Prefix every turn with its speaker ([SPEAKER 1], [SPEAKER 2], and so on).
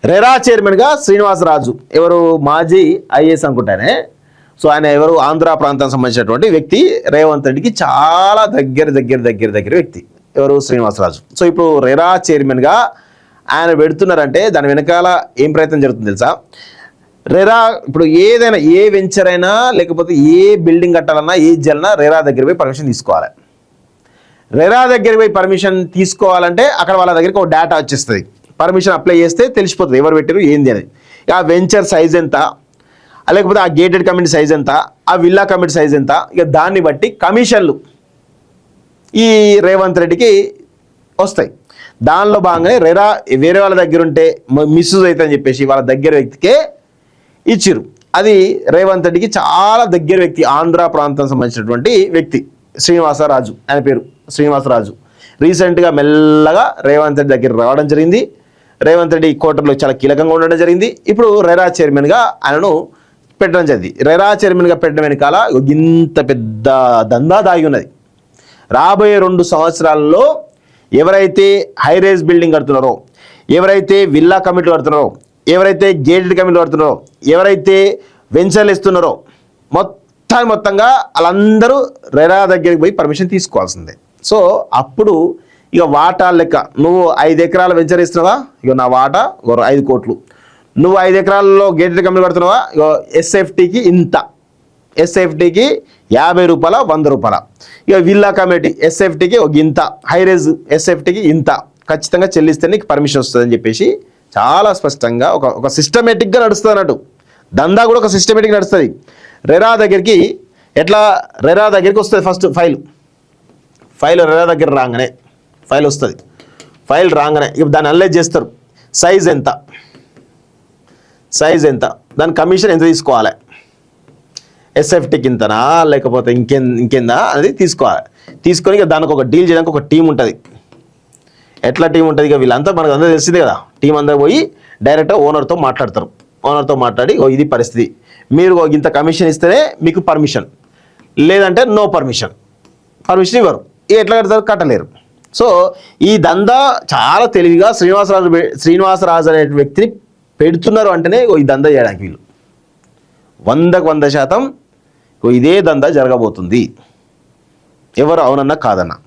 [SPEAKER 1] RERA చైర్మన్గా శ్రీనివాసరాజు ఎవరు మాజీ ఐఏఎస్ అనుకుంటానే. సో ఆయన ఎవరు ఆంధ్ర ప్రాంతానికి సంబంధించినటువంటి వ్యక్తి. రేవంత్ రెడ్డికి చాలా దగ్గర వ్యక్తి ఎవరు శ్రీనివాసరాజు. సో ఇప్పుడు రెరా చైర్మన్గా ఆయన పెడుతున్నారంటే దాని వెనకాల ఏం ప్రయత్నం జరుగుతుంది తెలుసా? రెరా ఇప్పుడు ఏదైనా ఏ వెంచర్ అయినా లేకపోతే ఏ బిల్డింగ్ కట్టాలన్నా ఏ జల్నా రెరా దగ్గర పోయి పర్మిషన్ తీసుకోవాలి. రెరా దగ్గర పోయి పర్మిషన్ తీసుకోవాలంటే అక్కడ వాళ్ళ దగ్గరికి ఒక డేటా వచ్చేస్తుంది. పర్మిషన్ అప్లై చేస్తే తెలిసిపోతుంది ఎవరు పెట్టారు ఏంది అనేది. ఆ వెంచర్ సైజ్ ఎంత, లేకపోతే ఆ గేటెడ్ కమ్యూనిటీ సైజ్ ఎంత, ఆ విల్లా కమ్యూనిటీ సైజ్ ఎంత, ఇక దాన్ని బట్టి కమిషన్లు ఈ రేవంత్ రెడ్డికి వస్తాయి. దానిలో భాగంగానే రెరా వేరే వాళ్ళ దగ్గర ఉంటే మిస్యూజ్ అవుతుందని చెప్పేసి వాళ్ళ దగ్గర వ్యక్తికే ఇచ్చిరు. అది రేవంత్ రెడ్డికి చాలా దగ్గర వ్యక్తి, ఆంధ్ర ప్రాంతం సంబంధించినటువంటి వ్యక్తి శ్రీనివాసరాజు. ఆయన పేరు శ్రీనివాసరాజు. రీసెంట్గా మెల్లగా రేవంత్ రెడ్డి దగ్గర రావడం జరిగింది. రేవంత్ రెడ్డి కోటర్లో చాలా కీలకంగా ఉండడం జరిగింది. ఇప్పుడు రెరా చైర్మన్గా ఆయనను పెట్టడం జరిగింది. రెరా చైర్మన్గా పెట్టడం వెనకాల ఇంత పెద్ద దందా దాగి ఉన్నది. రాబోయే 2 సంవత్సరాల్లో ఎవరైతే హైరేజ్ బిల్డింగ్ కడుతున్నారో, ఎవరైతే విల్లా కమిటీలు కడుతున్నారో, ఎవరైతే గేటెడ్ కమిటీలు కడుతున్నారో, ఎవరైతే వెంచర్లు ఇస్తున్నారో మొత్తంగా వాళ్ళందరూ రెరా దగ్గరికి పోయి పర్మిషన్ తీసుకోవాల్సిందే. సో అప్పుడు ఇక వాటా లెక్క, నువ్వు 5 ఎకరాల వెంచర్ ఇస్తున్నావా, ఇక నా వాటా 5 కోట్లు. నువ్వు 5 ఎకరాల్లో గేటెడ్ కమిటీ కడుతున్నావా, ఇక ఎస్ఎఫ్టీకి ఇంత, ఎస్ఎఫ్టీకి 50 రూపాయల 100 రూపాయల. ఇక విల్లా కమిటీ ఎస్ఎఫ్టీకి ఒక ఇంత, హైరేజ్ ఎస్ఎఫ్టీకి ఇంత ఖచ్చితంగా చెల్లిస్తే నీకు పర్మిషన్ వస్తుందని చెప్పేసి చాలా స్పష్టంగా ఒక సిస్టమేటిక్గా నడుస్తుంది అన్నట్టు. దందా కూడా ఒక సిస్టమేటిక్గా నడుస్తుంది. రెరా దగ్గరికి ఎట్లా, రెరా దగ్గరికి వస్తుంది ఫస్ట్ ఫైల్ రెరా దగ్గర రాగానే ఫైల్ వస్తుంది. ఫైల్ రాగానే ఇక దాన్ని అనలైజ్ చేస్తారు. సైజ్ ఎంత, దాని కమిషన్ ఎంత తీసుకోవాలి, ఎస్ఎఫ్టీకి ఇంతనా లేకపోతే ఇంకేందా అనేది తీసుకోవాలి. తీసుకొని ఇక దానికి ఒక డీల్ చేయడానికి ఒక టీం ఉంటుంది. ఎట్లా టీం ఉంటుంది, ఇక వీళ్ళంతా మనకు అందరూ తెలిసిందే కదా. టీం అందరూ పోయి డైరెక్ట్గా ఓనర్తో మాట్లాడతారు. ఓనర్తో మాట్లాడి ఇది పరిస్థితి, మీరు ఇంత కమిషన్ ఇస్తేనే మీకు పర్మిషన్, లేదంటే నో పర్మిషన్ ఇవ్వరు. ఎట్లా కడతారు, కట్టలేరు. సో ఈ దందా చాలా తెలివిగా శ్రీనివాసరాజు అనే వ్యక్తిని పెడుతున్నారు అంటేనే ఈ దందా చేయడానికి వీళ్ళు 100% ఇదే దందా జరగబోతుంది. ఎవరు అవునన్నా కాదన్నా.